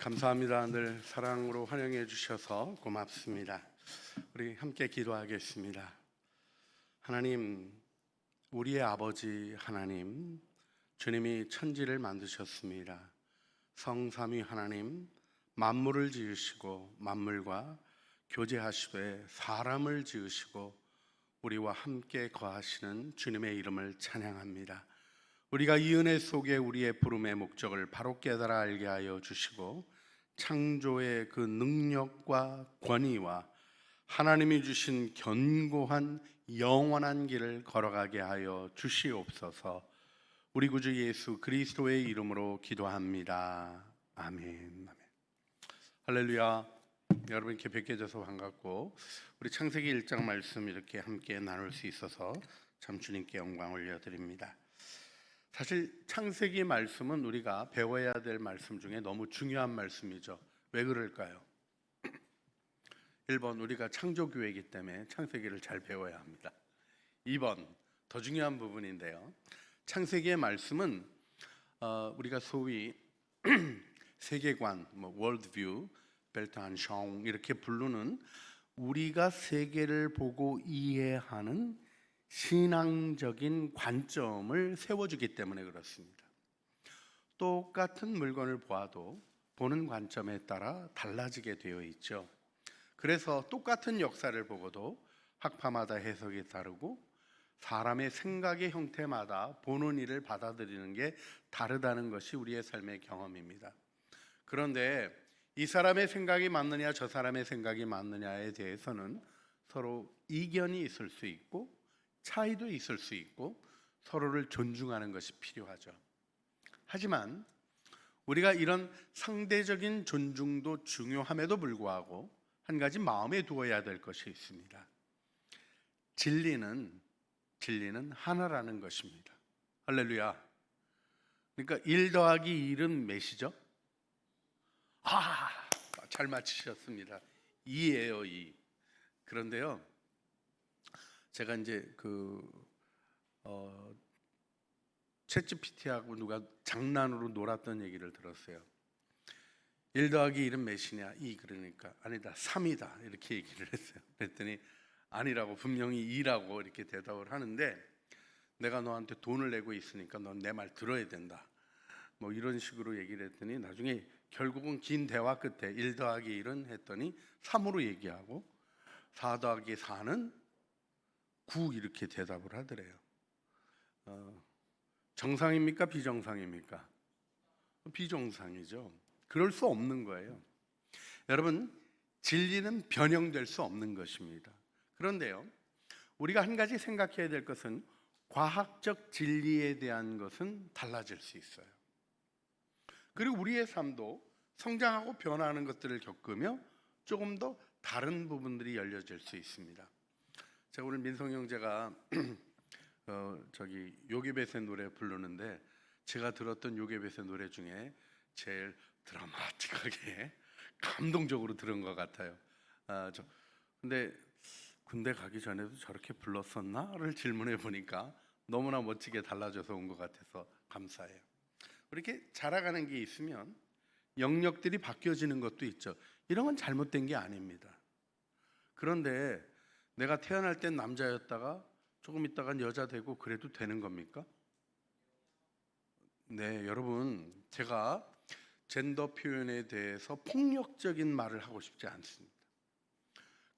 감사합니다. 늘 사랑으로 환영해 주셔서 고맙습니다. 우리 함께 기도하겠습니다. 하나님, 우리의 아버지 하나님, 주님이 천지를 만드셨습니다. 성삼위 하나님, 만물을 지으시고 만물과 교제하시되 사람을 지으시고 우리와 함께 거하시는 주님의 이름을 찬양합니다. 우리가 이 은혜 속에 우리의 부름의 목적을 바로 깨달아 알게 하여 주시고 창조의 그 능력과 권위와 하나님이 주신 견고한 영원한 길을 걸어가게 하여 주시옵소서. 우리 구주 예수 그리스도의 이름으로 기도합니다. 아멘. 할렐루야. 여러분 이렇게 뵙게 돼서 반갑고, 우리 창세기 1장 말씀 이렇게 함께 나눌 수 있어서 참 주님께 영광 올려드립니다. 사실 창세기 말씀은 우리가 배워야 될 말씀 중에 너무 중요한 말씀이죠. 왜 그럴까요? 1번, 우리가 창조교회이기 때문에 창세기를 잘 배워야 합니다. 2번, 더 중요한 부분인데요, 창세기의 말씀은 우리가 소위 세계관, 월드뷰, 벨트한숑 이렇게 부르는 우리가 세계를 보고 이해하는 신앙적인 관점을 세워주기 때문에 그렇습니다. 똑같은 물건을 보아도 보는 관점에 따라 달라지게 되어 있죠. 그래서 똑같은 역사를 보고도 학파마다 해석이 다르고 사람의 생각의 형태마다 보는 일을 받아들이는 게 다르다는 것이 우리의 삶의 경험입니다. 그런데 이 사람의 생각이 맞느냐 저 사람의 생각이 맞느냐에 대해서는 서로 이견이 있을 수 있고 차이도 있을 수 있고 서로를 존중하는 것이 필요하죠. 하지만 우리가 이런 상대적인 존중도 중요함에도 불구하고 한 가지 마음에 두어야 될 것이 있습니다. 진리는 하나라는 것입니다. 할렐루야. 그러니까 1 더하기 1은 몇이죠? 잘 맞히셨습니다. 2예요, 2. 그런데요, 제가 이제 챗GPT하고 누가 장난으로 놀았던 얘기를 들었어요. 1 더하기 1은 몇이냐? 2. 그러니까 아니다, 3이다 이렇게 얘기를 했어요. 그랬더니 아니라고, 분명히 2라고 이렇게 대답을 하는데, 내가 너한테 돈을 내고 있으니까 넌 내 말 들어야 된다, 뭐 이런 식으로 얘기를 했더니 나중에 결국은 긴 대화 끝에 1 더하기 1은 했더니 3으로 얘기하고 4 더하기 4는 9 이렇게 대답을 하더래요. 정상입니까? 비정상입니까? 비정상이죠. 그럴 수 없는 거예요. 여러분, 진리는 변형될 수 없는 것입니다. 그런데요, 우리가 한 가지 생각해야 될 것은 과학적 진리에 대한 것은 달라질 수 있어요. 그리고 우리의 삶도 성장하고 변화하는 것들을 겪으며 조금 더 다른 부분들이 열려질 수 있습니다. 제가 오늘 민성 형제가 요괴벳의 노래 부르는데, 제가 들었던 요괴벳의 노래 중에 제일 드라마틱하게 감동적으로 들은 것 같아요. 근데 군대 가기 전에도 저렇게 불렀었나를 질문해 보니까 너무나 멋지게 달라져서 온 것 같아서 감사해요. 이렇게 자라가는 게 있으면 영역들이 바뀌어지는 것도 있죠. 이런 건 잘못된 게 아닙니다. 그런데 내가 태어날 땐 남자였다가 조금 있다간 여자 되고 그래도 되는 겁니까? 네, 여러분, 제가 젠더 표현에 대해서 폭력적인 말을 하고 싶지 않습니다.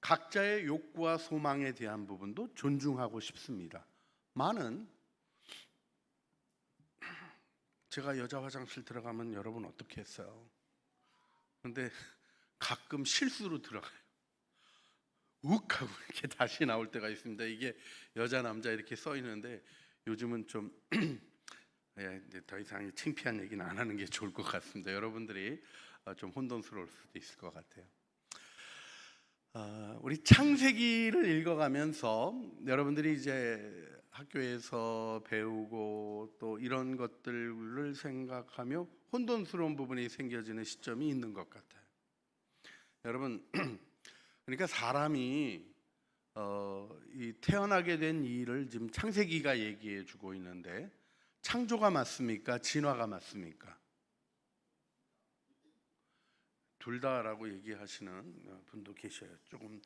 각자의 욕구와 소망에 대한 부분도 존중하고 싶습니다. 많은, 제가 여자 화장실 들어가면 여러분 어떻게 했어요? 근데 가끔 실수로 들어가요. 욱 하고 이렇게 다시 나올 때가 있습니다. 이게 여자 남자 이렇게 써 있는데 요즘은 좀 더 이상 창피한 얘기는 안 하는 게 좋을 것 같습니다. 여러분들이 좀 혼돈스러울 수도 있을 것 같아요. 우리 창세기를 읽어가면서 여러분들이 이제 학교에서 배우고 또 이런 것들을 생각하며 혼돈스러운 부분이 생겨지는 시점이 있는 것 같아요. 여러분, 그러니까 사람이 이 태어나게 된 일을 지금 창세기가 얘기해 주고 있는데, 창조가 맞습니까? 진화가 맞습니까? 둘 다라고 얘기하시는 분도 계셔요. 조금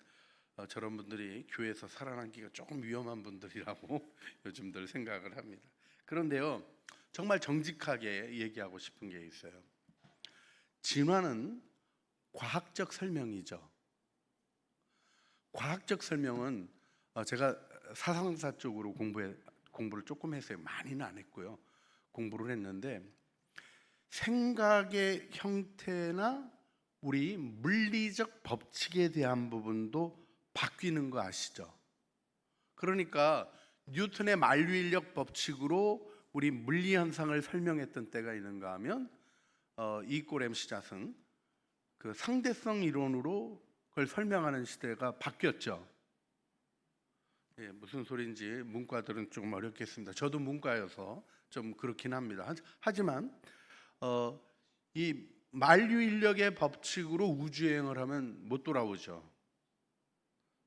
저런 분들이 교회에서 살아남기가 조금 위험한 분들이라고 요즘들 생각을 합니다. 그런데요, 정말 정직하게 얘기하고 싶은 게 있어요. 진화는 과학적 설명이죠. 과학적 설명은 제가 사상사 쪽으로 공부를 조금 했어요. 많이는 안 했고요. 공부를 했는데 생각의 형태나 우리 물리적 법칙에 대한 부분도 바뀌는 거 아시죠? 그러니까 뉴턴의 만류인력 법칙으로 우리 물리 현상을 설명했던 때가 있는가 하면 이꼴 MC 잣은 그 상대성 이론으로 그걸 설명하는 시대가 바뀌었죠. 예, 무슨 소리인지 문과들은 조금 어렵겠습니다. 저도 문과여서 좀 그렇긴 합니다. 하지만 이 만류인력의 법칙으로 우주여행을 하면 못 돌아오죠.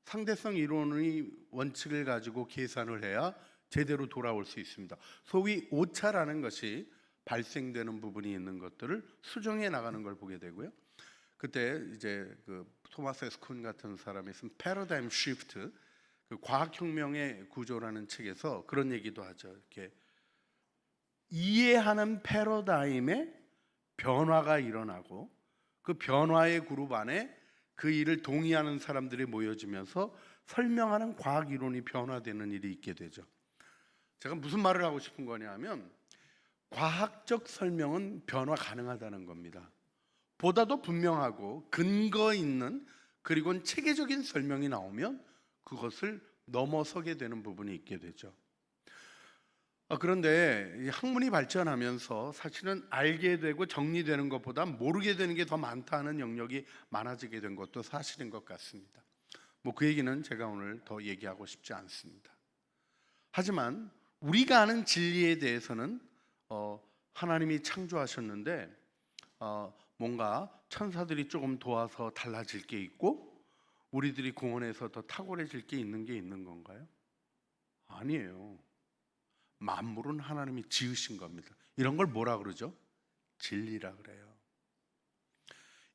상대성 이론의 원칙을 가지고 계산을 해야 제대로 돌아올 수 있습니다. 소위 오차라는 것이 발생되는 부분이 있는 것들을 수정해 나가는 걸 보게 되고요. 그때 이제 그 토마스 S 쿤 같은 사람이 쓴 패러다임 시프트, 그 과학혁명의 구조라는 책에서 그런 얘기도 하죠. 이렇게 이해하는 패러다임에 변화가 일어나고 그 변화의 그룹 안에 그 일을 동의하는 사람들이 모여지면서 설명하는 과학 이론이 변화되는 일이 있게 되죠. 제가 무슨 말을 하고 싶은 거냐면 과학적 설명은 변화 가능하다는 겁니다. 보다도 분명하고 근거 있는 그리고 체계적인 설명이 나오면 그것을 넘어서게 되는 부분이 있게 되죠. 그런데 학문이 발전하면서 사실은 알게 되고 정리되는 것보다 모르게 되는 게 더 많다는 영역이 많아지게 된 것도 사실인 것 같습니다. 그 얘기는 제가 오늘 더 얘기하고 싶지 않습니다. 하지만 우리가 아는 진리에 대해서는 하나님이 창조하셨는데 뭔가 천사들이 조금 도와서 달라질 게 있고 우리들이 공헌해서 더 탁월해질 게 있는 건가요? 아니에요. 만물은 하나님이 지으신 겁니다. 이런 걸 뭐라 그러죠? 진리라 그래요.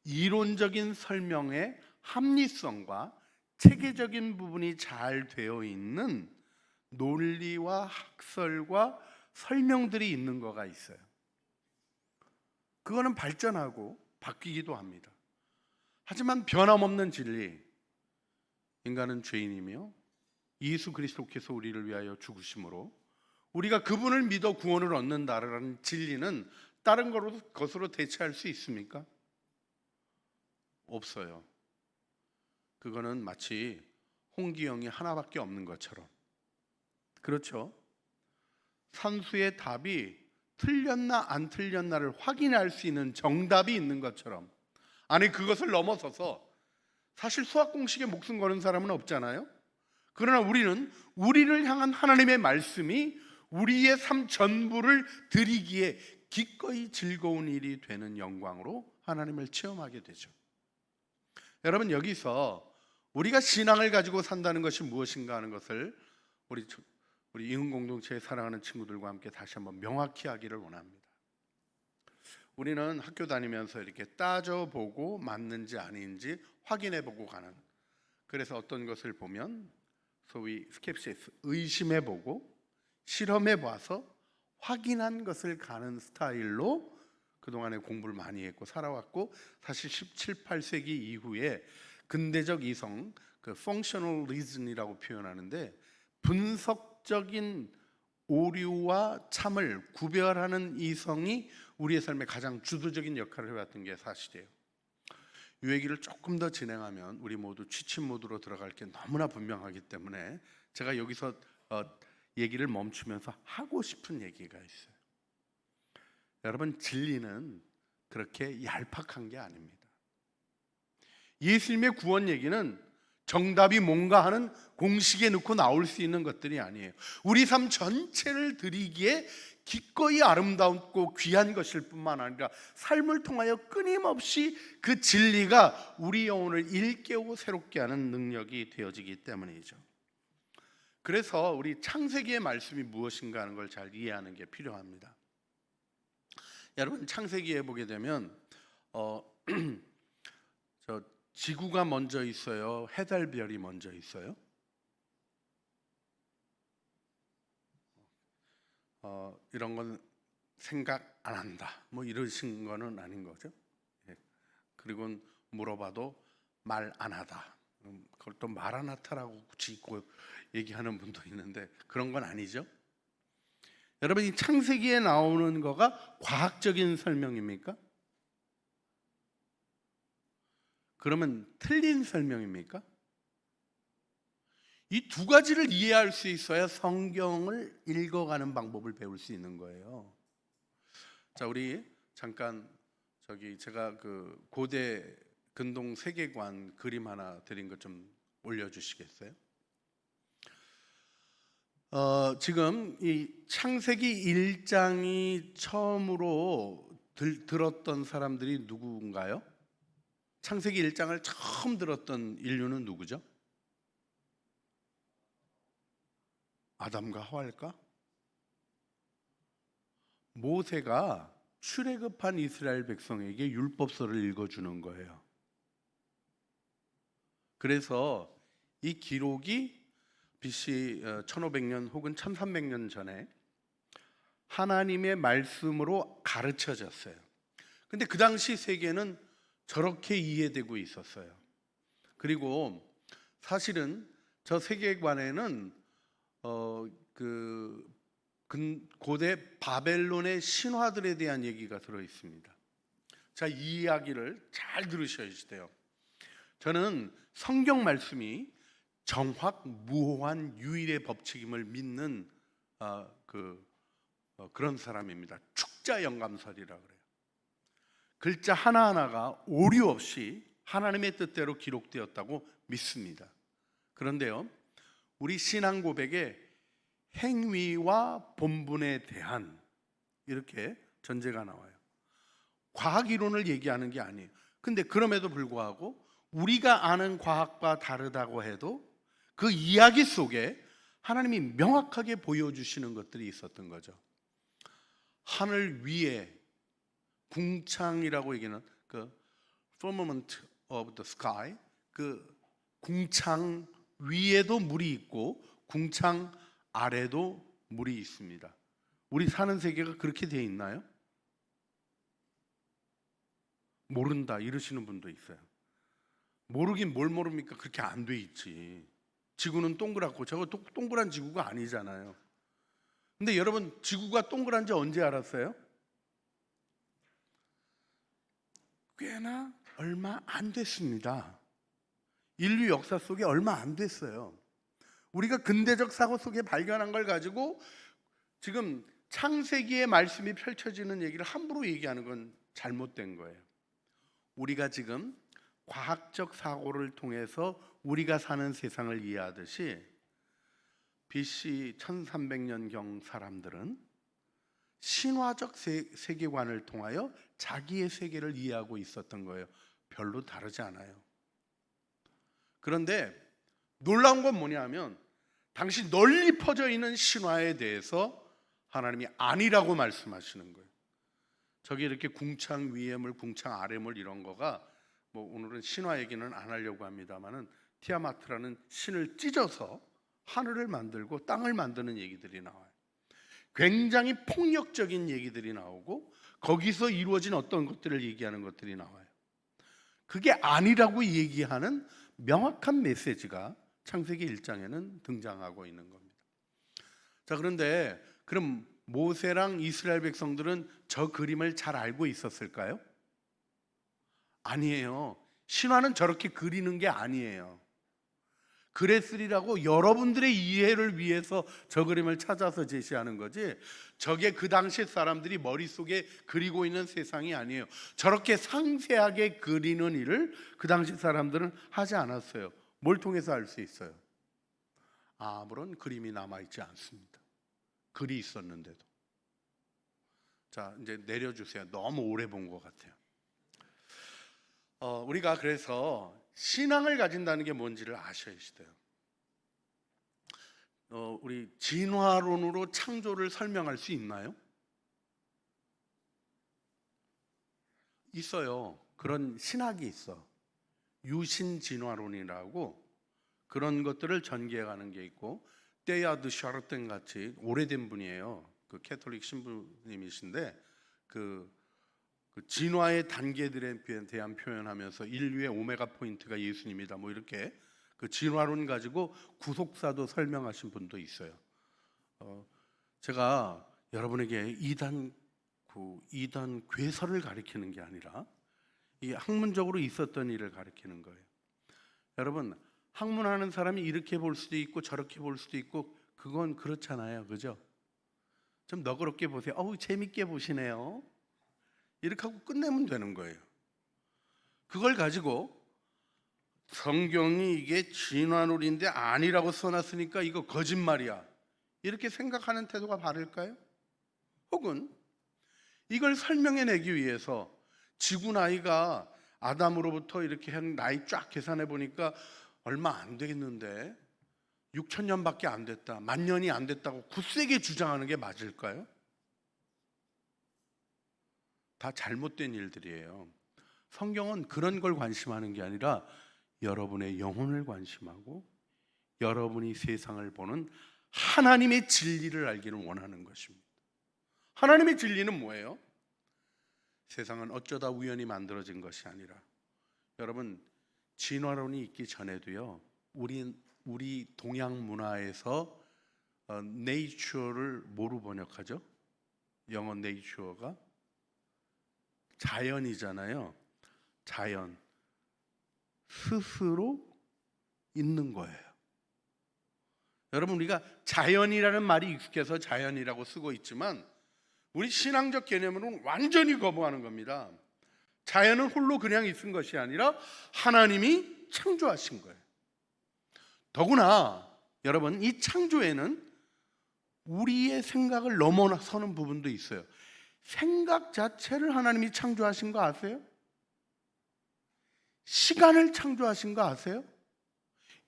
이론적인 설명의 합리성과 체계적인 부분이 잘 되어 있는 논리와 학설과 설명들이 있는 거가 있어요. 그거는 발전하고 바뀌기도 합니다. 하지만 변함없는 진리, 인간은 죄인이며 예수 그리스도께서 우리를 위하여 죽으심으로 우리가 그분을 믿어 구원을 얻는다라는 진리는 다른 것으로 대체할 수 있습니까? 없어요. 그거는 마치 홍기영이 하나밖에 없는 것처럼. 그렇죠? 산수의 답이 틀렸나 안 틀렸나를 확인할 수 있는 정답이 있는 것처럼, 아니 그것을 넘어서서 사실 수학 공식에 목숨 거는 사람은 없잖아요. 그러나 우리는 우리를 향한 하나님의 말씀이 우리의 삶 전부를 드리기에 기꺼이 즐거운 일이 되는 영광으로 하나님을 체험하게 되죠. 여러분, 여기서 우리가 신앙을 가지고 산다는 것이 무엇인가 하는 것을 우리 이흥 공동체에 사랑하는 친구들과 함께 다시 한번 명확히 하기를 원합니다. 우리는 학교 다니면서 이렇게 따져보고 맞는지 아닌지 확인해보고 가는, 그래서 어떤 것을 보면 소위 스캡시스, 의심해보고 실험해봐서 확인한 것을 가는 스타일로 그동안에 공부를 많이 했고 살아왔고, 사실 17, 18세기 이후에 근대적 이성, 그 functional reason이라고 표현하는데 분석적인 오류와 참을 구별하는 이성이 우리의 삶에 가장 주도적인 역할을 해왔던 게 사실이에요. 이 얘기를 조금 더 진행하면 우리 모두 취침 모드로 들어갈 게 너무나 분명하기 때문에 제가 여기서 얘기를 멈추면서 하고 싶은 얘기가 있어요. 여러분, 진리는 그렇게 얄팍한 게 아닙니다. 예수님의 구원 얘기는 정답이 뭔가 하는 공식에 넣고 나올 수 있는 것들이 아니에요. 우리 삶 전체를 드리기에 기꺼이 아름답고 귀한 것일 뿐만 아니라 삶을 통하여 끊임없이 그 진리가 우리 영혼을 일깨우고 새롭게 하는 능력이 되어지기 때문이죠. 그래서 우리 창세기의 말씀이 무엇인가 하는 걸 잘 이해하는 게 필요합니다. 여러분, 창세기에 보게 되면 지구가 먼저 있어요? 해달별이 먼저 있어요? 이런 건 생각 안 한다. 뭐 이러신 거는 아닌 거죠. 예. 그리고 물어봐도 말 안 하다. 그걸 또 말 안 하다라고 짓고 얘기하는 분도 있는데 그런 건 아니죠. 여러분, 이 창세기에 나오는 거가 과학적인 설명입니까? 그러면 틀린 설명입니까? 이 두 가지를 이해할 수 있어야 성경을 읽어가는 방법을 배울 수 있는 거예요. 자, 우리 잠깐 제가 그 고대 근동 세계관 그림 하나 드린 것 좀 올려주시겠어요? 지금 이 창세기 1장이 처음으로 들었던 사람들이 누구인가요? 창세기 1장을 처음 들었던 인류는 누구죠? 아담과 하와일까? 모세가 출애굽한 이스라엘 백성에게 율법서를 읽어주는 거예요. 그래서 이 기록이 BC 1500년 혹은 1300년 전에 하나님의 말씀으로 가르쳐졌어요. 근데 그 당시 세계는 저렇게 이해되고 있었어요. 그리고 사실은 저 세계관에는 고대 바벨론의 신화들에 대한 얘기가 들어 있습니다. 자, 이 이야기를 잘 들으셔야 돼요. 저는 성경 말씀이 정확무호한 유일의 법칙임을 믿는 그런 사람입니다. 축자 영감설이라 그래요. 글자 하나하나가 오류 없이 하나님의 뜻대로 기록되었다고 믿습니다. 그런데요, 우리 신앙 고백에 행위와 본분에 대한 이렇게 전제가 나와요. 과학 이론을 얘기하는 게 아니에요. 근데 그럼에도 불구하고 우리가 아는 과학과 다르다고 해도 그 이야기 속에 하나님이 명확하게 보여주시는 것들이 있었던 거죠. 하늘 위에 궁창이라고 얘기하는 그 firmament of the sky, 그 궁창 위에도 물이 있고 궁창 아래도 물이 있습니다. 우리 사는 세계가 그렇게 돼 있나요? 모른다 이러시는 분도 있어요. 모르긴 뭘 모릅니까? 그렇게 안 돼 있지. 지구는 동그랗고 저거 동그란 지구가 아니잖아요. 근데 여러분, 지구가 동그란지 언제 알았어요? 꽤나 얼마 안 됐습니다. 인류 역사 속에 얼마 안 됐어요. 우리가 근대적 사고 속에 발견한 걸 가지고 지금 창세기의 말씀이 펼쳐지는 얘기를 함부로 얘기하는 건 잘못된 거예요. 우리가 지금 과학적 사고를 통해서 우리가 사는 세상을 이해하듯이 BC 1300년경 사람들은 신화적 세계관을 통하여 자기의 세계를 이해하고 있었던 거예요. 별로 다르지 않아요. 그런데 놀라운 건 뭐냐면 당시 널리 퍼져 있는 신화에 대해서 하나님이 아니라고 말씀하시는 거예요. 저기 이렇게 궁창 위에 물, 궁창 아래 물 이런 거가 뭐 오늘은 신화 얘기는 안 하려고 합니다만은 티아마트라는 신을 찢어서 하늘을 만들고 땅을 만드는 얘기들이 나와요. 굉장히 폭력적인 얘기들이 나오고 거기서 이루어진 어떤 것들을 얘기하는 것들이 나와요. 그게 아니라고 얘기하는 명확한 메시지가 창세기 1장에는 등장하고 있는 겁니다. 자, 그런데 그럼 모세랑 이스라엘 백성들은 저 그림을 잘 알고 있었을까요? 아니에요. 신화는 저렇게 그리는 게 아니에요. 그랬으리라고 여러분들의 이해를 위해서 저 그림을 찾아서 제시하는 거지, 저게 그 당시 사람들이 머릿속에 그리고 있는 세상이 아니에요. 저렇게 상세하게 그리는 일을 그 당시 사람들은 하지 않았어요. 뭘 통해서 알 수 있어요? 아무런 그림이 남아있지 않습니다. 글이 있었는데도. 자, 이제 내려주세요. 너무 오래 본 것 같아요. 우리가 그래서 신앙을 가진다는 게 뭔지를 아셔야 돼요. 우리 진화론으로 창조를 설명할 수 있나요? 있어요. 그런 신학이 있어. 유신진화론이라고 그런 것들을 전개해가는 게 있고, 떼야드 샤르텐 같이 오래된 분이에요. 그 캐톨릭 신부님이신데 그 진화의 단계들에 대한 표현하면서 인류의 오메가 포인트가 예수님이다, 뭐 이렇게 그 진화론 가지고 구속사도 설명하신 분도 있어요. 제가 여러분에게 이단 괴설을 가리키는 게 아니라 이 학문적으로 있었던 일을 가리키는 거예요. 여러분, 학문하는 사람이 이렇게 볼 수도 있고 저렇게 볼 수도 있고, 그건 그렇잖아요, 그죠? 좀 너그럽게 보세요. 어우, 재밌게 보시네요. 이렇게 하고 끝내면 되는 거예요. 그걸 가지고 성경이 이게 진화론인데 아니라고 써놨으니까 이거 거짓말이야, 이렇게 생각하는 태도가 바를까요? 혹은 이걸 설명해내기 위해서 지구 나이가 아담으로부터 이렇게 한 나이 쫙 계산해 보니까 얼마 안 되겠는데 6,000년밖에 안 됐다, 10,000년이 안 됐다고 굳세게 주장하는 게 맞을까요? 다 잘못된 일들이에요. 성경은 그런 걸 관심하는 게 아니라 여러분의 영혼을 관심하고 여러분이 세상을 보는 하나님의 진리를 알기를 원하는 것입니다. 하나님의 진리는 뭐예요? 세상은 어쩌다 우연히 만들어진 것이 아니라, 여러분, 진화론이 있기 전에도요, 우리 동양 문화에서 네이처를 뭐로 번역하죠? 영어 네이처가 자연이잖아요. 자연, 스스로 있는 거예요. 여러분, 우리가 자연이라는 말이 익숙해서 자연이라고 쓰고 있지만 우리 신앙적 개념으로는 완전히 거부하는 겁니다. 자연은 홀로 그냥 있은 것이 아니라 하나님이 창조하신 거예요. 더구나 여러분, 이 창조에는 우리의 생각을 넘어서는 부분도 있어요. 생각 자체를 하나님이 창조하신 거 아세요? 시간을 창조하신 거 아세요?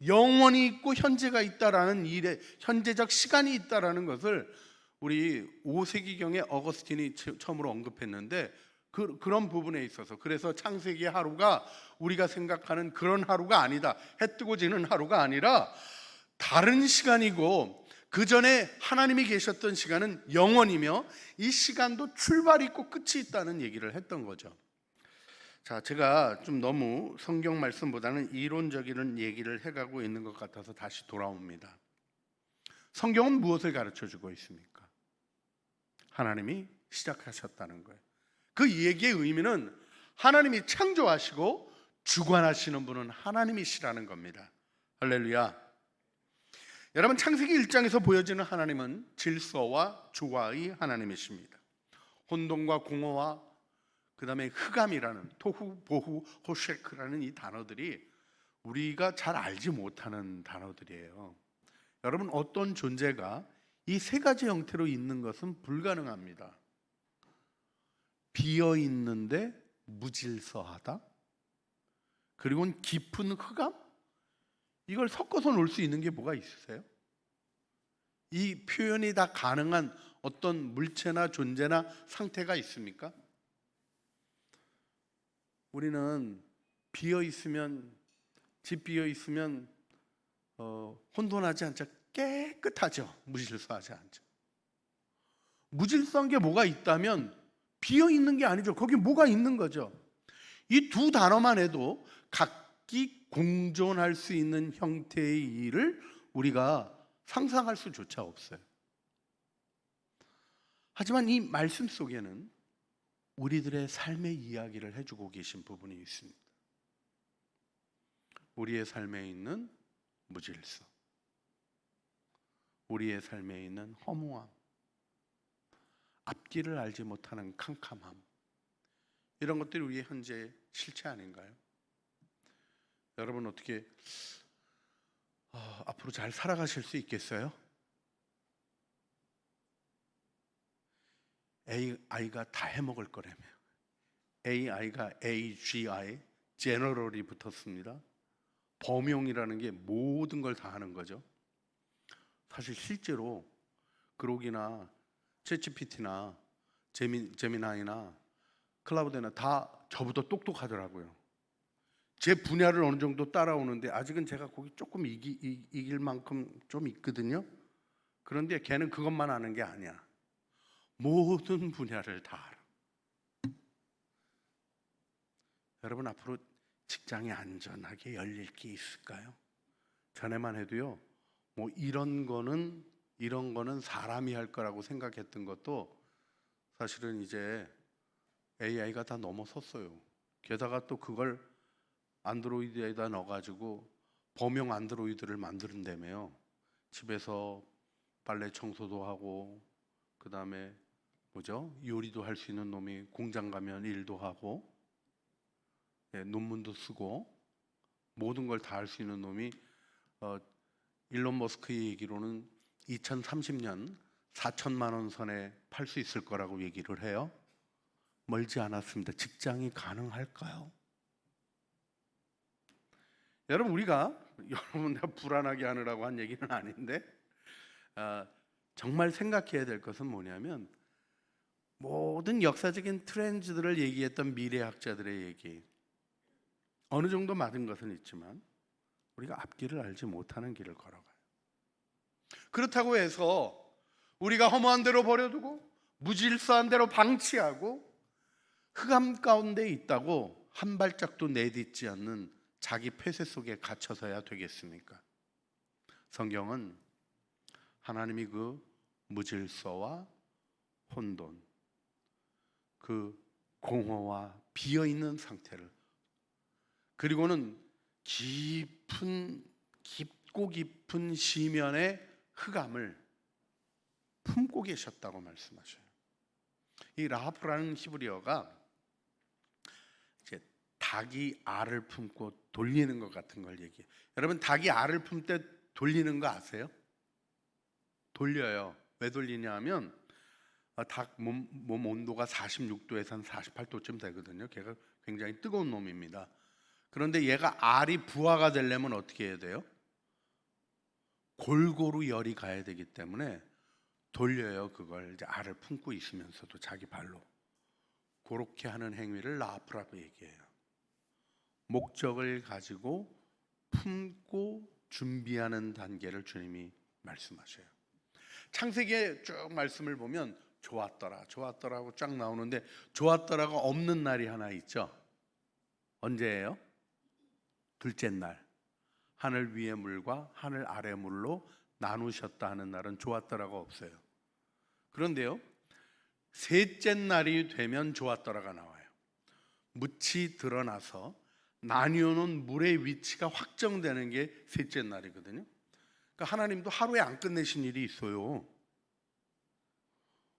영원히 있고 현재가 있다라는 일에 현재적 시간이 있다라는 것을 우리 5세기경에 어거스틴이 처음으로 언급했는데, 그런 부분에 있어서, 그래서 창세기의 하루가 우리가 생각하는 그런 하루가 아니다, 해 뜨고 지는 하루가 아니라 다른 시간이고, 그 전에 하나님이 계셨던 시간은 영원이며 이 시간도 출발이 있고 끝이 있다는 얘기를 했던 거죠. 자, 제가 좀 너무 성경 말씀보다는 이론적인 얘기를 해가고 있는 것 같아서 다시 돌아옵니다. 성경은 무엇을 가르쳐주고 있습니까? 하나님이 시작하셨다는 거예요. 그 얘기의 의미는 하나님이 창조하시고 주관하시는 분은 하나님이시라는 겁니다. 할렐루야. 여러분, 창세기 1장에서 보여지는 하나님은 질서와 조화의 하나님이십니다. 혼돈과 공허와 그 다음에 흑암이라는 토후, 보후, 호셰크라는 이 단어들이 우리가 잘 알지 못하는 단어들이에요. 여러분, 어떤 존재가 이 세 가지 형태로 있는 것은 불가능합니다. 비어 있는데 무질서하다, 그리고는 깊은 흑암, 이걸 섞어서 놓을 수 있는 게 뭐가 있으세요? 이 표현이 다 가능한 어떤 물체나 존재나 상태가 있습니까? 우리는 비어 있으면, 집 비어 있으면 혼돈하지 않죠. 깨끗하죠. 무질서하지 않죠. 무질서한 게 뭐가 있다면 비어 있는 게 아니죠. 거기 뭐가 있는 거죠. 이 두 단어만 해도 각기 공존할 수 있는 형태의 일을 우리가 상상할 수조차 없어요. 하지만 이 말씀 속에는 우리들의 삶의 이야기를 해주고 계신 부분이 있습니다. 우리의 삶에 있는 무질서, 우리의 삶에 있는 허무함, 앞길을 알지 못하는 캄캄함, 이런 것들이 우리의 현재 실체 아닌가요? 여러분, 어떻게 앞으로 잘 살아가실 수 있겠어요? AI가 다 해먹을 거라며. AI가 AGI, 제너럴이 붙었습니다. 범용이라는 게 모든 걸 다 하는 거죠. 사실 실제로 그록이나 챗GPT나 제미나이나 클라우드나 다 저보다 똑똑하더라고요. 제 분야를 어느 정도 따라오는데 아직은 제가 거기 조금 이길 만큼 좀 있거든요. 그런데 걔는 그것만 아는 게 아니야. 모든 분야를 다 알아. 여러분, 앞으로 직장이 안전하게 열릴 게 있을까요? 전에만 해도요, 뭐 이런 거는 사람이 할 거라고 생각했던 것도 사실은 이제 AI가 다 넘어섰어요. 게다가 또 그걸 안드로이드에다 넣어가지고 범용 안드로이드를 만드는다며요. 집에서 빨래 청소도 하고, 그 다음에 요리도 할 수 있는 놈이 공장 가면 일도 하고, 논문도 쓰고, 모든 걸 다 할 수 있는 놈이 일론 머스크의 얘기로는 2030년 4천만 원 선에 팔 수 있을 거라고 얘기를 해요. 멀지 않았습니다. 직장이 가능할까요? 여러분, 우리가 여러분 내가 불안하게 하느라고 한 얘기는 아닌데 정말 생각해야 될 것은 뭐냐면, 모든 역사적인 트렌드들을 얘기했던 미래학자들의 얘기, 어느 정도 맞은 것은 있지만 우리가 앞길을 알지 못하는 길을 걸어가요. 그렇다고 해서 우리가 허무한 대로 버려두고 무질서한 대로 방치하고 흑암 가운데 있다고 한 발짝도 내딛지 않는 자기 폐쇄 속에 갇혀서야 되겠습니까? 성경은 하나님이 그 무질서와 혼돈, 그 공허와 비어있는 상태를, 그리고는 깊고 깊은 시면의 흑암을 품고 계셨다고 말씀하셔요. 이 라하프라는 히브리어가 이제 닭이 알을 품고 돌리는 것 같은 걸 얘기해요. 여러분, 닭이 알을 품 때 돌리는 거 아세요? 돌려요. 왜 돌리냐 하면 닭 몸 온도가 46도에서 한 48도쯤 되거든요. 걔가 굉장히 뜨거운 놈입니다. 그런데 얘가 알이 부화가 되려면 어떻게 해야 돼요? 골고루 열이 가야 되기 때문에 돌려요. 그걸 이제 알을 품고 있으면서도 자기 발로. 그렇게 하는 행위를 라프라고 얘기해요. 목적을 가지고 품고 준비하는 단계를 주님이 말씀하셔요. 창세기에 쭉 말씀을 보면 좋았더라고 쫙 나오는데, 좋았더라가 없는 날이 하나 있죠. 언제예요? 둘째 날. 하늘 위의 물과 하늘 아래 물로 나누셨다 하는 날은 좋았더라가 없어요. 그런데요, 셋째 날이 되면 좋았더라가 나와요. 묻이 드러나서 나뉘어놓은 물의 위치가 확정되는 게 셋째 날이거든요. 그러니까 하나님도 하루에 안 끝내신 일이 있어요.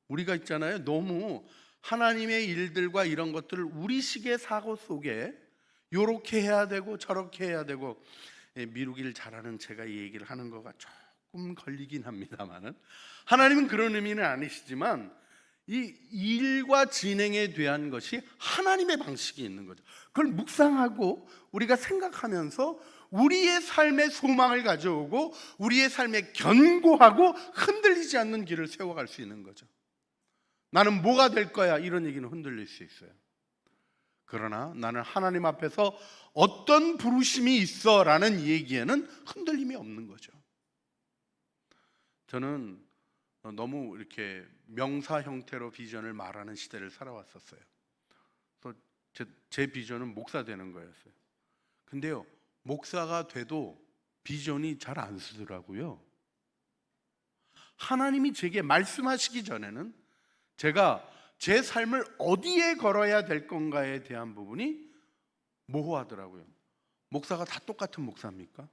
우리가 있잖아요, 너무 하나님의 일들과 이런 것들을 우리식의 사고 속에 요렇게 해야 되고 저렇게 해야 되고, 미루기를 잘하는 제가 이 얘기를 하는 거가 조금 걸리긴 합니다만은, 하나님은 그런 의미는 아니시지만 이 일과 진행에 대한 것이 하나님의 방식이 있는 거죠. 그걸 묵상하고 우리가 생각하면서 우리의 삶의 소망을 가져오고 우리의 삶에 견고하고 흔들리지 않는 길을 세워갈 수 있는 거죠. 나는 뭐가 될 거야, 이런 얘기는 흔들릴 수 있어요. 그러나 나는 하나님 앞에서 어떤 부르심이 있어 라는 얘기에는 흔들림이 없는 거죠. 저는 너무 이렇게 명사 형태로 비전을 말하는 시대를 살아왔었어요. 그래서 제 비전은 목사 되는 거였어요. 근데요, 목사가 돼도 비전이 잘 안 쓰더라고요. 하나님이 제게 말씀하시기 전에는 제가 제 삶을 어디에 걸어야 될 건가에 대한 부분이 모호하더라고요. 목사가 다 똑같은 목사입니까?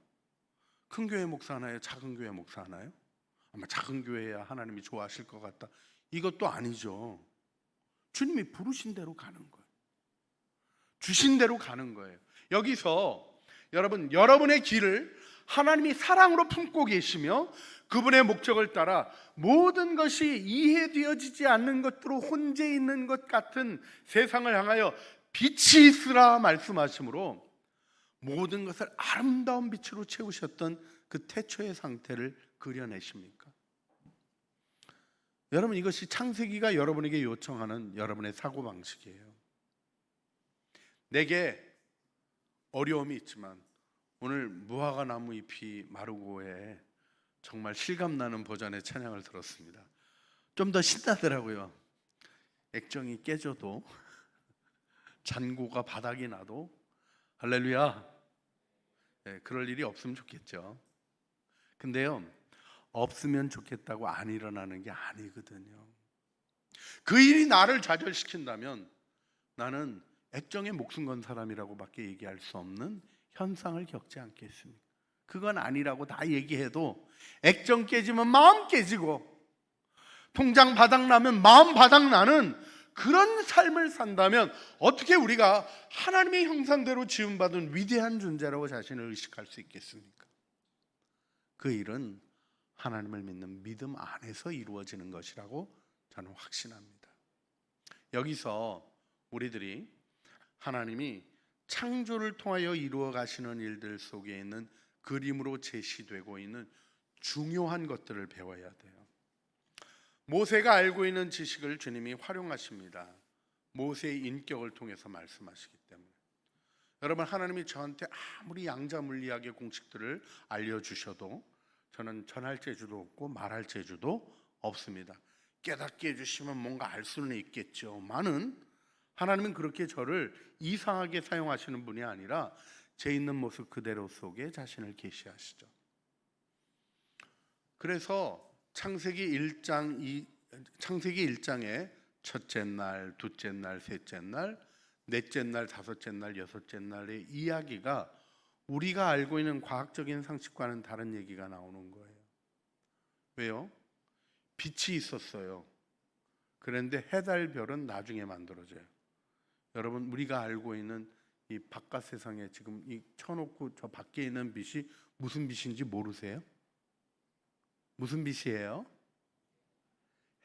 큰 교회 목사 하나요? 작은 교회 목사 하나요? 아마 작은 교회야 하나님이 좋아하실 것 같다. 이것도 아니죠. 주님이 부르신 대로 가는 거예요. 주신 대로 가는 거예요. 여기서 여러분의 길을 하나님이 사랑으로 품고 계시며 그분의 목적을 따라 모든 것이 이해되어지지 않는 것으로 혼재 있는 것 같은 세상을 향하여 빛이 있으라 말씀하시므로 모든 것을 아름다운 빛으로 채우셨던 그 태초의 상태를 그려내십니까? 여러분, 이것이 창세기가 여러분에게 요청하는 여러분의 사고방식이에요. 내게 어려움이 있지만 오늘 무화과 나무 잎이 마르고에 정말 실감나는 버전의 찬양을 들었습니다. 좀 더 신나더라고요. 액정이 깨져도 잔고가 바닥이 나도 할렐루야. 네, 그럴 일이 없으면 좋겠죠. 근데요, 없으면 좋겠다고 안 일어나는 게 아니거든요. 그 일이 나를 좌절시킨다면 나는 액정에 목숨 건 사람이라고밖에 얘기할 수 없는 현상을 겪지 않겠습니까? 그건 아니라고 다 얘기해도 액정 깨지면 마음 깨지고 통장 바닥 나면 마음 바닥 나는 그런 삶을 산다면 어떻게 우리가 하나님의 형상대로 지음받은 위대한 존재라고 자신을 의식할 수 있겠습니까? 그 일은 하나님을 믿는 믿음 안에서 이루어지는 것이라고 저는 확신합니다. 여기서 우리들이 하나님이 창조를 통하여 이루어 가시는 일들 속에 있는 그림으로 제시되고 있는 중요한 것들을 배워야 돼요. 모세가 알고 있는 지식을 주님이 활용하십니다. 모세의 인격을 통해서 말씀하시기 때문에. 여러분, 하나님이 저한테 아무리 양자물리학의 공식들을 알려주셔도 저는 전할 재주도 없고 말할 재주도 없습니다. 깨닫게 해주시면 뭔가 알 수는 있겠죠만은 하나님은 그렇게 저를 이상하게 사용하시는 분이 아니라 제 있는 모습 그대로 속에 자신을 계시하시죠. 그래서 창세기 1장의 첫째 날, 둘째 날, 셋째 날, 넷째 날, 다섯째 날, 여섯째 날의 이야기가 우리가 알고 있는 과학적인 상식과는 다른 얘기가 나오는 거예요. 왜요? 빛이 있었어요. 그런데 해달별은 나중에 만들어져요. 여러분, 우리가 알고 있는 이 바깥 세상에 지금 이 켜놓고 저 밖에 있는 빛이 무슨 빛인지 모르세요? 무슨 빛이에요?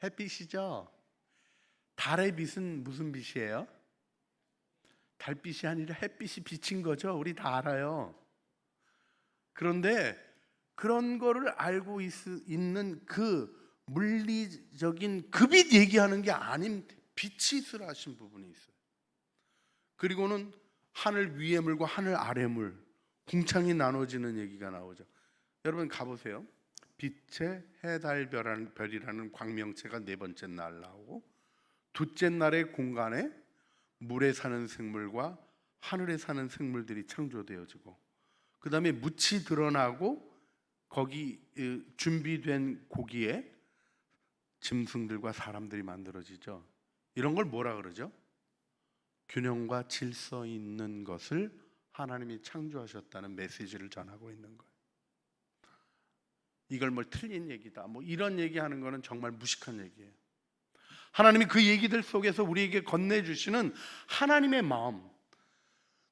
햇빛이죠. 달의 빛은 무슨 빛이에요? 달빛이 아니라 햇빛이 비친 거죠. 우리 다 알아요. 그런데 그런 거를 알고 있는 그 물리적인 그 빛 얘기하는 게 아닌 빛이 있으라 하신 부분이 있어요. 그리고는 하늘 위의 물과 하늘 아래 물, 궁창이 나눠지는 얘기가 나오죠. 여러분 가보세요. 빛의 해달별이라는 광명체가 네 번째 날 나오고, 둘째 날의 공간에 물에 사는 생물과 하늘에 사는 생물들이 창조되어지고, 그 다음에 묻이 드러나고 거기 준비된 고기에 짐승들과 사람들이 만들어지죠. 이런 걸 뭐라 그러죠? 균형과 질서 있는 것을 하나님이 창조하셨다는 메시지를 전하고 있는 거예요. 이걸 뭐 틀린 얘기다, 뭐 이런 얘기하는 거는 정말 무식한 얘기예요. 하나님이 그 얘기들 속에서 우리에게 건네주시는 하나님의 마음,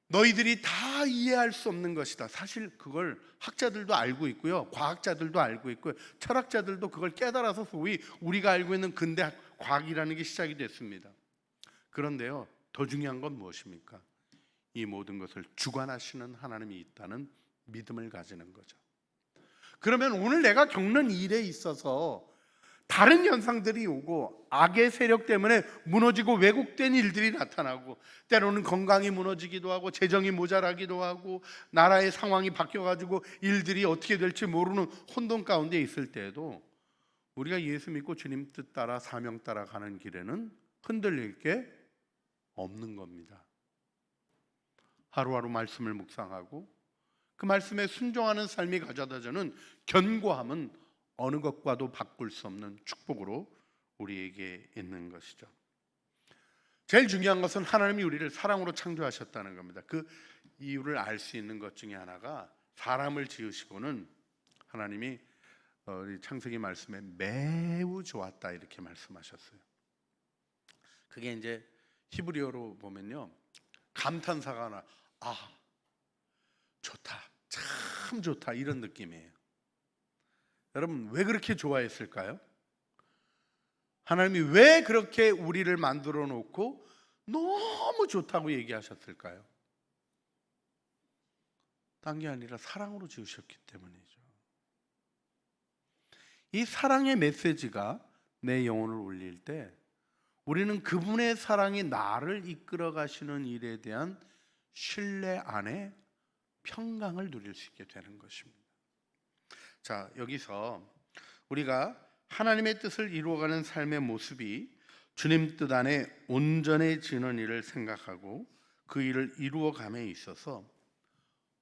너희들이 다 이해할 수 없는 것이다. 사실 그걸 학자들도 알고 있고요, 과학자들도 알고 있고요, 철학자들도 그걸 깨달아서 소위 우리가 알고 있는 근대 과학이라는 게 시작이 됐습니다. 그런데요, 더 중요한 건 무엇입니까? 이 모든 것을 주관하시는 하나님이 있다는 믿음을 가지는 거죠. 그러면 오늘 내가 겪는 일에 있어서 다른 현상들이 오고 악의 세력 때문에 무너지고 왜곡된 일들이 나타나고, 때로는 건강이 무너지기도 하고 재정이 모자라기도 하고 나라의 상황이 바뀌어가지고 일들이 어떻게 될지 모르는 혼돈 가운데 있을 때에도 우리가 예수 믿고 주님 뜻 따라 사명 따라 가는 길에는 흔들릴 게 없는 겁니다. 하루하루 말씀을 묵상하고 그 말씀에 순종하는 삶이 가져다 주는 견고함은 어느 것과도 바꿀 수 없는 축복으로 우리에게 있는 것이죠. 제일 중요한 것은 하나님이 우리를 사랑으로 창조하셨다는 겁니다. 그 이유를 알 수 있는 것 중에 하나가 사람을 지으시고는 하나님이 우리 창세기 말씀에 매우 좋았다 이렇게 말씀하셨어요. 그게 이제 히브리어로 보면요, 감탄사가 하나, 좋다, 참 좋다 이런 느낌이에요. 여러분, 왜 그렇게 좋아했을까요? 하나님이 왜 그렇게 우리를 만들어 놓고 너무 좋다고 얘기하셨을까요? 딴 게 아니라 사랑으로 지으셨기 때문이죠. 이 사랑의 메시지가 내 영혼을 울릴 때 우리는 그분의 사랑이 나를 이끌어 가시는 일에 대한 신뢰 안에 평강을 누릴 수 있게 되는 것입니다. 자, 여기서 우리가 하나님의 뜻을 이루어가는 삶의 모습이 주님 뜻 안에 온전해지는 일을 생각하고 그 일을 이루어감에 있어서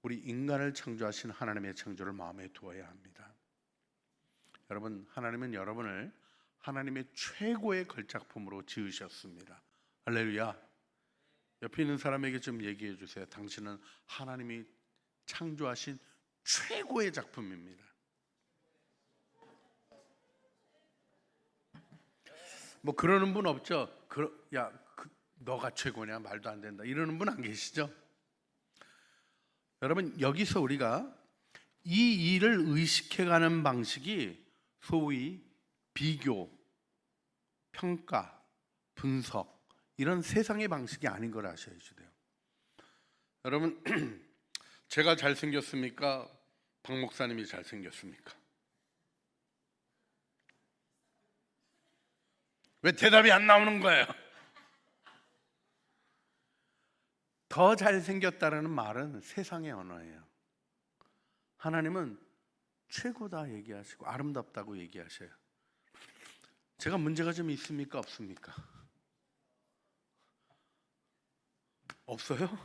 우리 인간을 창조하신 하나님의 창조를 마음에 두어야 합니다. 여러분, 하나님은 여러분을 하나님의 최고의 걸작품으로 지으셨습니다. 할렐루야. 옆에 있는 사람에게 좀 얘기해 주세요. 당신은 하나님이 창조하신 최고의 작품입니다. 뭐 그러는 분 없죠? 너가 최고냐? 말도 안 된다. 이러는 분 안 계시죠? 여러분, 여기서 우리가 이 일을 의식해가는 방식이 소위 비교, 평가, 분석 이런 세상의 방식이 아닌 걸 아셔야지 돼요. 여러분, 제가 잘생겼습니까? 박 목사님이 잘생겼습니까? 왜 대답이 안 나오는 거예요? 더 잘생겼다라는 말은 세상의 언어예요. 하나님은 최고다 얘기하시고 아름답다고 얘기하셔요. 제가 문제가 좀 있습니까? 없습니까? 없어요?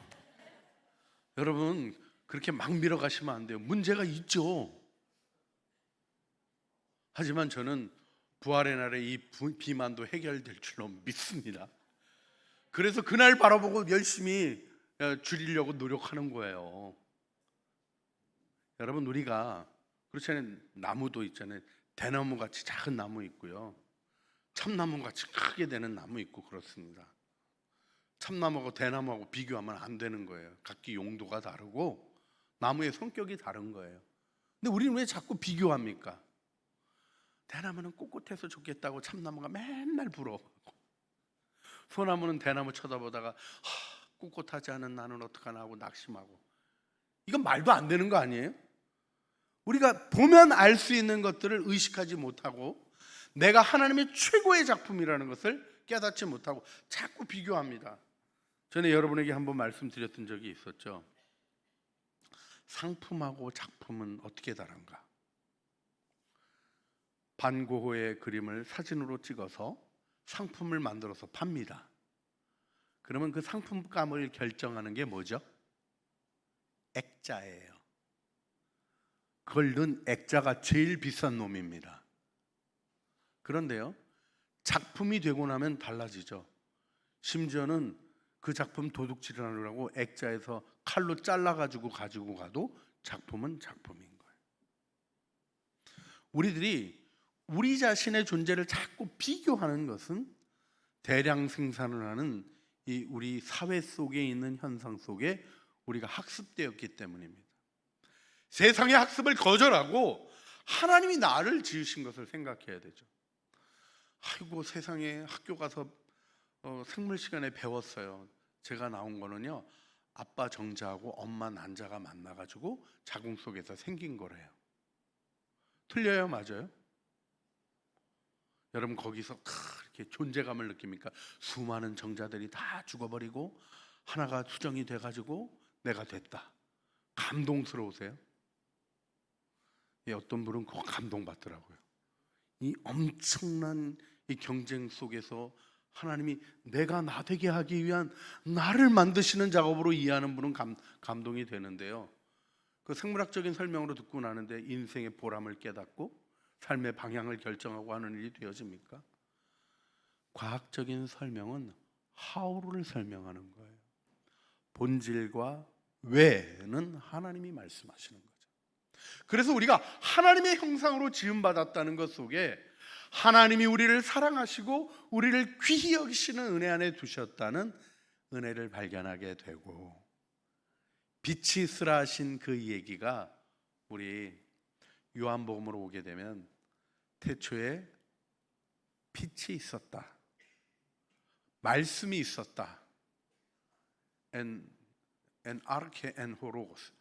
여러분, 그렇게 막 밀어가시면 안 돼요. 문제가 있죠. 하지만 저는 부활의 날에 이 비만도 해결될 줄로 믿습니다. 그래서 그날 바라보고 열심히 줄이려고 노력하는 거예요. 여러분, 우리가 그렇잖아요. 나무도 있잖아요. 대나무 같이 작은 나무 있고요, 참나무 같이 크게 되는 나무 있고 그렇습니다. 참나무하고 대나무하고 비교하면 안 되는 거예요. 각기 용도가 다르고 나무의 성격이 다른 거예요. 근데 우리는 왜 자꾸 비교합니까? 대나무는 꼿꼿해서 좋겠다고 참나무가 맨날 부러워하고, 소나무는 대나무 쳐다보다가 꼿꼿하지 않은 나는 어떡하나 하고 낙심하고. 이건 말도 안 되는 거 아니에요? 우리가 보면 알 수 있는 것들을 의식하지 못하고 내가 하나님의 최고의 작품이라는 것을 깨닫지 못하고 자꾸 비교합니다. 전에 여러분에게 한번 말씀드렸던 적이 있었죠. 상품하고 작품은 어떻게 다른가? 반고흐의 그림을 사진으로 찍어서 상품을 만들어서 팝니다. 그러면 그 상품감을 결정하는 게 뭐죠? 액자예요. 그걸 넣은 액자가 제일 비싼 놈입니다. 그런데요, 작품이 되고 나면 달라지죠. 심지어는 그 작품 도둑질을 하려고 액자에서 칼로 잘라가지고 가지고 가도 작품은 작품인 거예요. 우리들이 우리 자신의 존재를 자꾸 비교하는 것은 대량 생산을 하는 이 우리 사회 속에 있는 현상 속에 우리가 학습되었기 때문입니다. 세상의 학습을 거절하고 하나님이 나를 지으신 것을 생각해야 되죠. 아이고, 세상에 학교 가서 생물 시간에 배웠어요. 제가 나온 거는요, 아빠 정자하고 엄마 난자가 만나가지고 자궁 속에서 생긴 거래요. 틀려요? 맞아요? 여러분, 거기서 이렇게 존재감을 느낍니까? 수많은 정자들이 다 죽어버리고 하나가 수정이 돼가지고 내가 됐다. 감동스러우세요? 예, 어떤 분은 그거 감동받더라고요. 이 엄청난 이 경쟁 속에서 하나님이 내가 나 되게 하기 위한 나를 만드시는 작업으로 이해하는 분은 감동이 되는데요, 그 생물학적인 설명으로 듣고 나는데 인생의 보람을 깨닫고 삶의 방향을 결정하고 하는 일이 되어집니까? 과학적인 설명은 how를 설명하는 거예요. 본질과 왜는 하나님이 말씀하시는 거죠. 그래서 우리가 하나님의 형상으로 지음받았다는 것 속에 하나님이 우리를 사랑하시고 우리를 귀히 여기시는 은혜 안에 두셨다는 은혜를 발견하게 되고, 빛이 있으라 하신 그 얘기가 우리 요한복음으로 오게 되면 태초에 빛이 있었다, 말씀이 있었다, en arche en horos,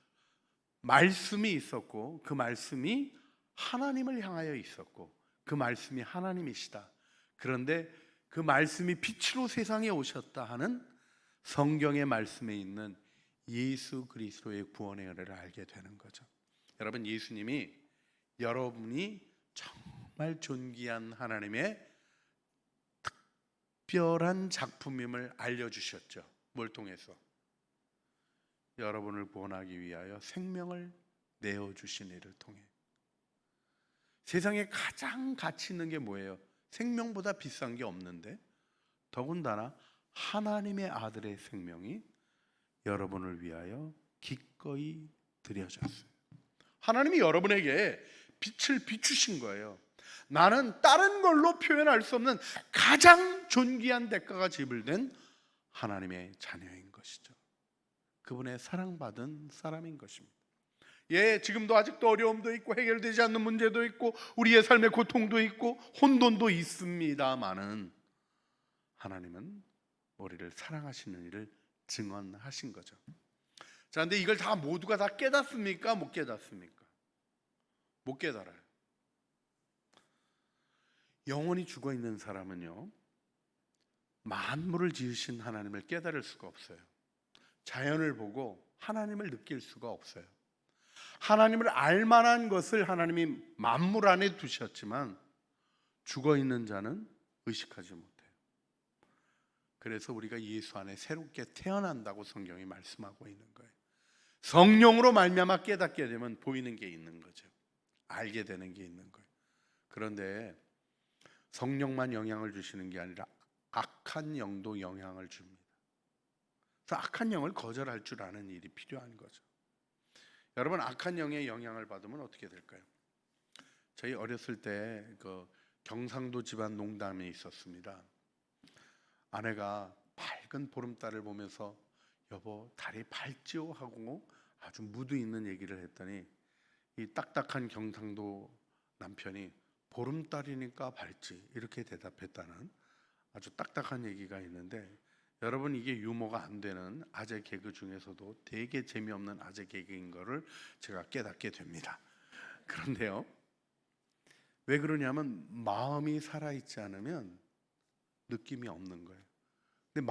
말씀이 있었고 그 말씀이 하나님을 향하여 있었고 그 말씀이 하나님이시다. 그런데 그 말씀이 빛으로 세상에 오셨다 하는 성경의 말씀에 있는 예수 그리스도의 구원의 은혜를 알게 되는 거죠. 여러분, 예수님이 여러분이 정말 존귀한 하나님의 특별한 작품임을 알려주셨죠. 뭘 통해서? 여러분을 구원하기 위하여 생명을 내어주신 이를 통해. 세상에 가장 가치 있는 게 뭐예요? 생명보다 비싼 게 없는데, 더군다나 하나님의 아들의 생명이 여러분을 위하여 기꺼이 드려졌어요. 하나님이 여러분에게 빛을 비추신 거예요. 나는 다른 걸로 표현할 수 없는 가장 존귀한 대가가 지불된 하나님의 자녀인 것이죠. 그분의 사랑받은 사람인 것입니다. 예, 지금도 아직도 어려움도 있고 해결되지 않는 문제도 있고 우리의 삶의 고통도 있고 혼돈도 있습니다마는 하나님은 우리를 사랑하시는 일을 증언하신 거죠. 자, 근데 이걸 다 모두가 다 깨닫습니까? 못 깨닫습니까? 못 깨달아요. 영원히 죽어 있는 사람은요, 만물을 지으신 하나님을 깨달을 수가 없어요. 자연을 보고 하나님을 느낄 수가 없어요. 하나님을 알만한 것을 하나님이 만물 안에 두셨지만 죽어 있는 자는 의식하지 못해요. 그래서 우리가 예수 안에 새롭게 태어난다고 성경이 말씀하고 있는 거예요. 성령으로 말미암아 깨닫게 되면 보이는 게 있는 거죠. 알게 되는 게 있는 거예요. 그런데 성령만 영향을 주시는 게 아니라 악한 영도 영향을 줍니다. 그래서 악한 영을 거절할 줄 아는 일이 필요한 거죠. 여러분, 악한 영의 영향을 받으면 어떻게 될까요? 저희 어렸을 때 그 경상도 집안 농담이 있었습니다. 아내가 밝은 보름달을 보면서 여보 달이 밝지요 하고 아주 무드 있는 얘기를 했더니 이 딱딱한 경상도 남편이 보름달이니까 밝지 이렇게 대답했다는 아주 딱딱한 얘기가 있는데, 여러분, 이게 유머가 안 되는 아재 개그 중에서도 되게 재미없는 아재 개그인 거를 제가 깨닫게 됩니다. 그런데요, 왜 그러냐면 마음이 살아있지 않으면 느낌이 없는 거예요. 근데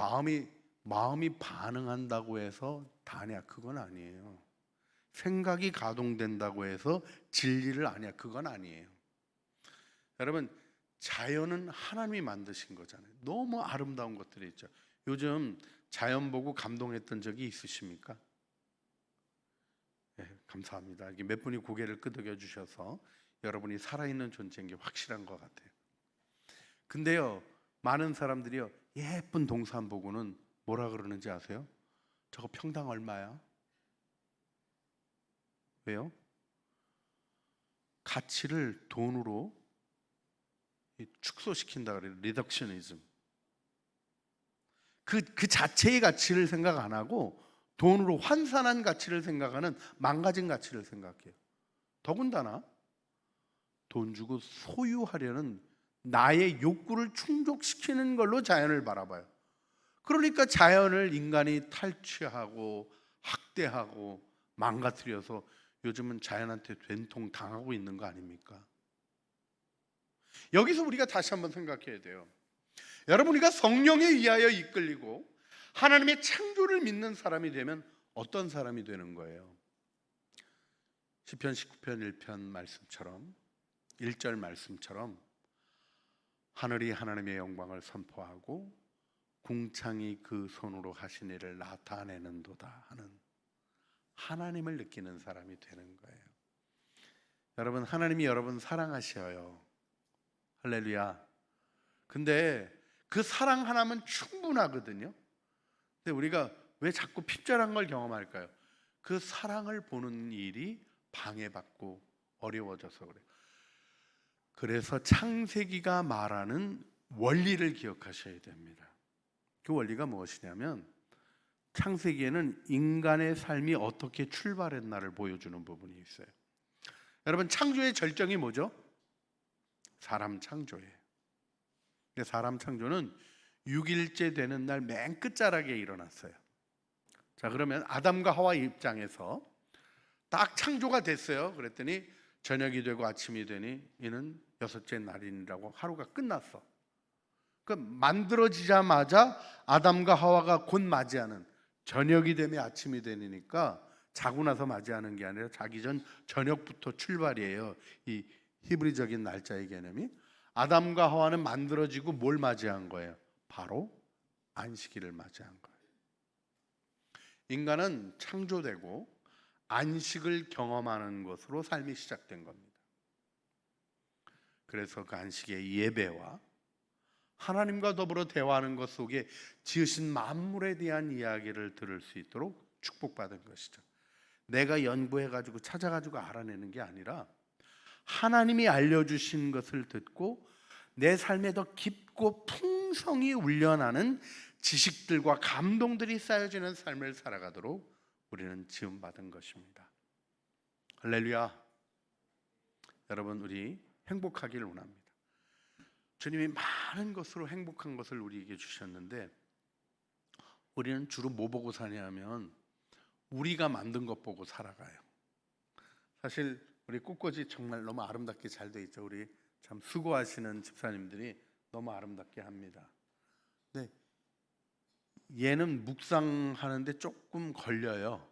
마음이 반응한다고 해서 다냐? 그건 아니에요. 생각이 가동된다고 해서 진리를 아냐? 그건 아니에요. 여러분, 자연은 하나님이 만드신 거잖아요. 너무 아름다운 것들이 있죠. 요즘 자연 보고 감동했던 적이 있으십니까? 네, 감사합니다. 이게 몇 분이 고개를 끄덕여 주셔서 여러분이 살아있는 존재인 게 확실한 것 같아요. 근데요, 많은 사람들이요, 예쁜 동산 보고는 뭐라 그러는지 아세요? 저거 평당 얼마야? 왜요? 가치를 돈으로 축소시킨다 그래요. 리덕셔니즘. 그 자체의 가치를 생각 안 하고 돈으로 환산한 가치를 생각하는 망가진 가치를 생각해요. 더군다나 돈 주고 소유하려는 나의 욕구를 충족시키는 걸로 자연을 바라봐요. 그러니까 자연을 인간이 탈취하고 학대하고 망가뜨려서 요즘은 자연한테 된통 당하고 있는 거 아닙니까? 여기서 우리가 다시 한번 생각해야 돼요. 여러분, 우리가 성령에 의하여 이끌리고 하나님의 창조를 믿는 사람이 되면 어떤 사람이 되는 거예요? 시편 19편 1편 말씀처럼 1절 말씀처럼 하늘이 하나님의 영광을 선포하고 궁창이 그 손으로 하신 일을 나타내는도다 하는 하나님을 느끼는 사람이 되는 거예요. 여러분, 하나님이 여러분 사랑하셔요. 할렐루야. 근데 그 사랑 하나면 충분하거든요. 근데 우리가 왜 자꾸 핍절한 걸 경험할까요? 그 사랑을 보는 일이 방해받고 어려워져서 그래요. 그래서 창세기가 말하는 원리를 기억하셔야 됩니다. 그 원리가 무엇이냐면 창세기에는 인간의 삶이 어떻게 출발했나를 보여주는 부분이 있어요. 여러분, 창조의 절정이 뭐죠? 사람 창조예요. 근데 사람 창조는 6일째 되는 날 맨 끝자락에 일어났어요. 자, 그러면 아담과 하와 입장에서 딱 창조가 됐어요. 그랬더니 저녁이 되고 아침이 되니 이는 6째 날이라고 하루가 끝났어. 그 만들어지자마자 아담과 하와가 곧 맞이하는 저녁이 되면 아침이 되니까 자고 나서 맞이하는 게 아니라 자기 전 저녁부터 출발이에요. 이 히브리적인 날짜의 개념이. 아담과 하와는 만들어지고 뭘 맞이한 거예요? 바로 안식일을 맞이한 거예요. 인간은 창조되고 안식을 경험하는 것으로 삶이 시작된 겁니다. 그래서 그 안식의 예배와 하나님과 더불어 대화하는 것 속에 지으신 만물에 대한 이야기를 들을 수 있도록 축복받은 것이죠. 내가 연구해가지고 찾아가지고 알아내는 게 아니라 하나님이 알려주신 것을 듣고 내 삶에 더 깊고 풍성히 울려나는 지식들과 감동들이 쌓여지는 삶을 살아가도록 우리는 지음받은 것입니다. 할렐루야. 여러분, 우리 행복하기를 원합니다. 주님이 많은 것으로 행복한 것을 우리에게 주셨는데 우리는 주로 뭐 보고 사냐면 우리가 만든 것 보고 살아가요. 사실 우리 꽃꽂이 정말 너무 아름답게 잘 돼 있죠. 우리 참 수고하시는 집사님들이 너무 아름답게 합니다. 근데 얘는 묵상하는데 조금 걸려요.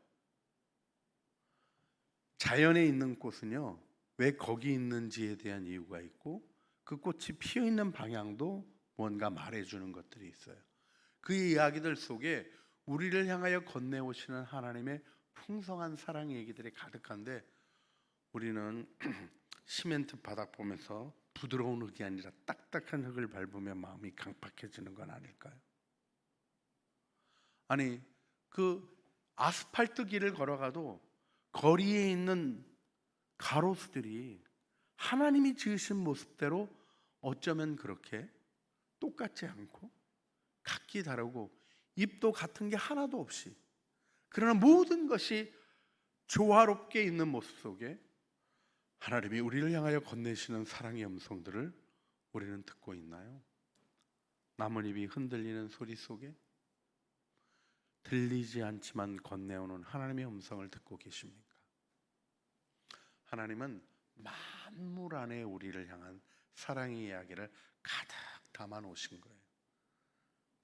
자연에 있는 꽃은요, 왜 거기 있는지에 대한 이유가 있고 그 꽃이 피어 있는 방향도 뭔가 말해주는 것들이 있어요. 그 이야기들 속에 우리를 향하여 건네오시는 하나님의 풍성한 사랑 얘기들이 가득한데 우리는 시멘트 바닥 보면서 부드러운 흙이 아니라 딱딱한 흙을 밟으면 마음이 강팍해지는 건 아닐까요? 아니, 그 아스팔트 길을 걸어가도 거리에 있는 가로수들이 하나님이 지으신 모습대로 어쩌면 그렇게 똑같지 않고 각기 다르고 잎도 같은 게 하나도 없이, 그러나 모든 것이 조화롭게 있는 모습 속에 하나님이 우리를 향하여 건네시는 사랑의 음성들을 우리는 듣고 있나요? 나뭇잎이 흔들리는 소리 속에 들리지 않지만 건네오는 하나님의 음성을 듣고 계십니까? 하나님은 만물 안에 우리를 향한 사랑의 이야기를 가득 담아 놓으신 거예요.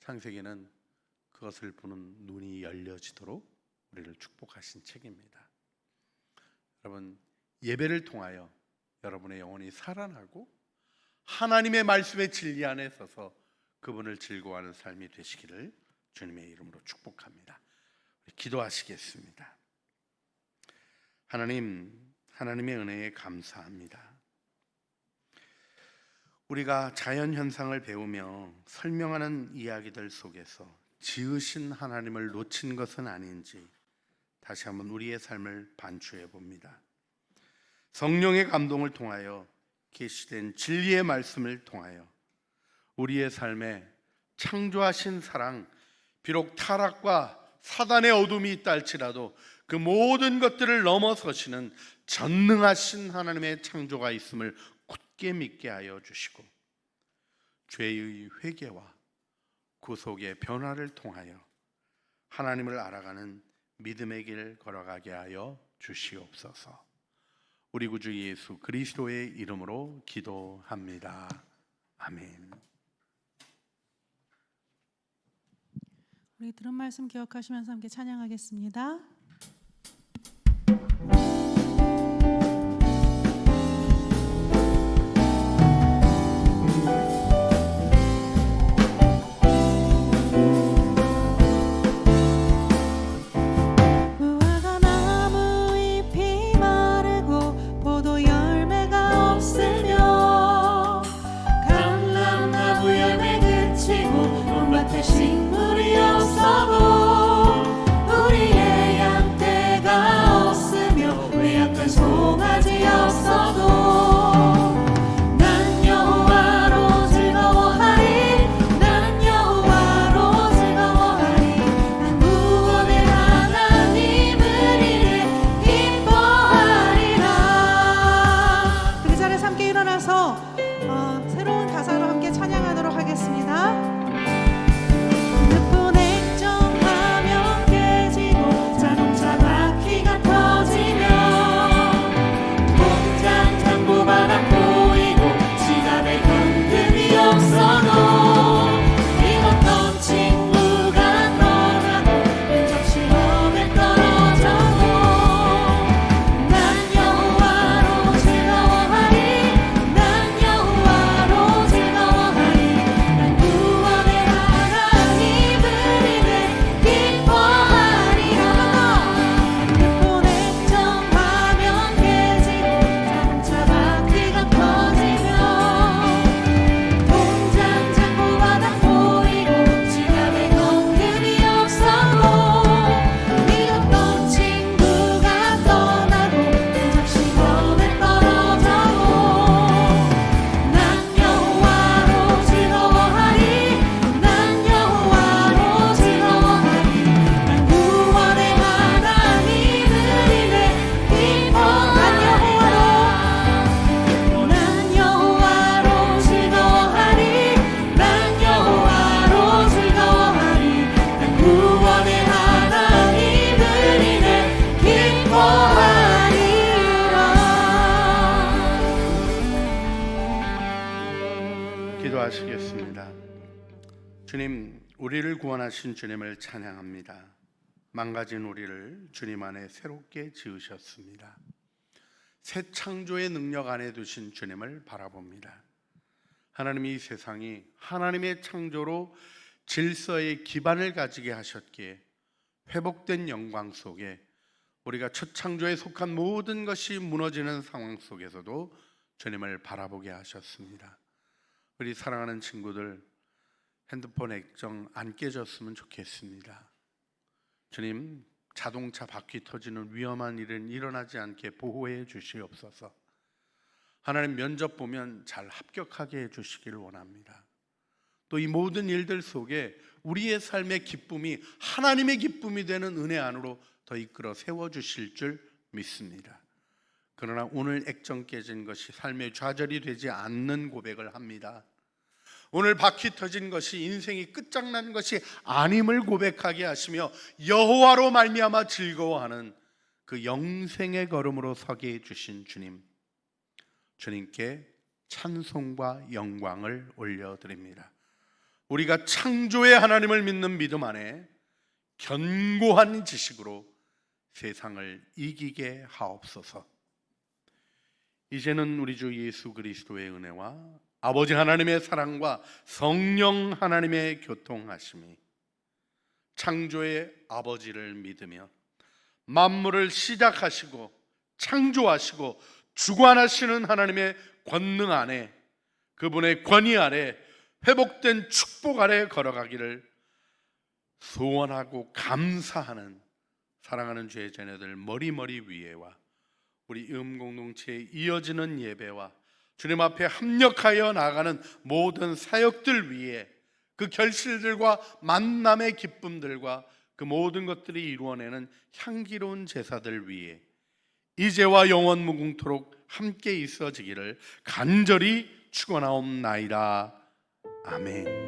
창세기는 그것을 보는 눈이 열려지도록 우리를 축복하신 책입니다. 여러분, 예배를 통하여 여러분의 영혼이 살아나고 하나님의 말씀의 진리 안에 서서 그분을 즐거워하는 삶이 되시기를 주님의 이름으로 축복합니다. 기도하시겠습니다. 하나님의 은혜에 감사합니다. 우리가 자연 현상을 배우며 설명하는 이야기들 속에서 지으신 하나님을 놓친 것은 아닌지 다시 한번 우리의 삶을 반추해 봅니다. 성령의 감동을 통하여 계시된 진리의 말씀을 통하여 우리의 삶에 창조하신 사랑, 비록 타락과 사단의 어둠이 있다 할지라도 그 모든 것들을 넘어서시는 전능하신 하나님의 창조가 있음을 굳게 믿게 하여 주시고 죄의 회개와 구속의 변화를 통하여 하나님을 알아가는 믿음의 길 걸어가게 하여 주시옵소서. 우리 구주 예수 그리스도의 이름으로 기도합니다. 아멘. 우리 들은 말씀 기억하시면서 함께 찬양하겠습니다. 식물이 없어도 우리의 기도하시겠습니다. 주님, 우리를 구원하신 주님을 찬양합니다. 망가진 우리를 주님 안에 새롭게 지으셨습니다. 새 창조의 능력 안에 두신 주님을 바라봅니다. 하나님이 이 세상이 하나님의 창조로 질서의 기반을 가지게 하셨기에 회복된 영광 속에 우리가 첫 창조에 속한 모든 것이 무너지는 상황 속에서도 주님을 바라보게 하셨습니다. 우리 사랑하는 친구들, 핸드폰 액정 안 깨졌으면 좋겠습니다. 주님, 자동차 바퀴 터지는 위험한 일은 일어나지 않게 보호해 주시옵소서. 하나님, 면접 보면 잘 합격하게 해주시기를 원합니다. 또 이 모든 일들 속에 우리의 삶의 기쁨이 하나님의 기쁨이 되는 은혜 안으로 더 이끌어 세워주실 줄 믿습니다. 그러나 오늘 액정 깨진 것이 삶의 좌절이 되지 않는 고백을 합니다. 오늘 바퀴 터진 것이 인생이 끝장난 것이 아님을 고백하게 하시며 여호와로 말미암아 즐거워하는 그 영생의 걸음으로 서게 해주신 주님, 주님께 찬송과 영광을 올려드립니다. 우리가 창조의 하나님을 믿는 믿음 안에 견고한 지식으로 세상을 이기게 하옵소서. 이제는 우리 주 예수 그리스도의 은혜와 아버지 하나님의 사랑과 성령 하나님의 교통하심이 창조의 아버지를 믿으며 만물을 시작하시고 창조하시고 주관하시는 하나님의 권능 안에, 그분의 권위 아래, 회복된 축복 아래 걸어가기를 소원하고 감사하는 사랑하는 주의 자녀들 머리머리 위에와 우리 공동체에 이어지는 예배와 주님 앞에 합력하여 나가는 모든 사역들 위에 그 결실들과 만남의 기쁨들과 그 모든 것들이 이루어내는 향기로운 제사들 위에 이제와 영원 무궁토록 함께 있어지기를 간절히 축원하옵나이다. 아멘.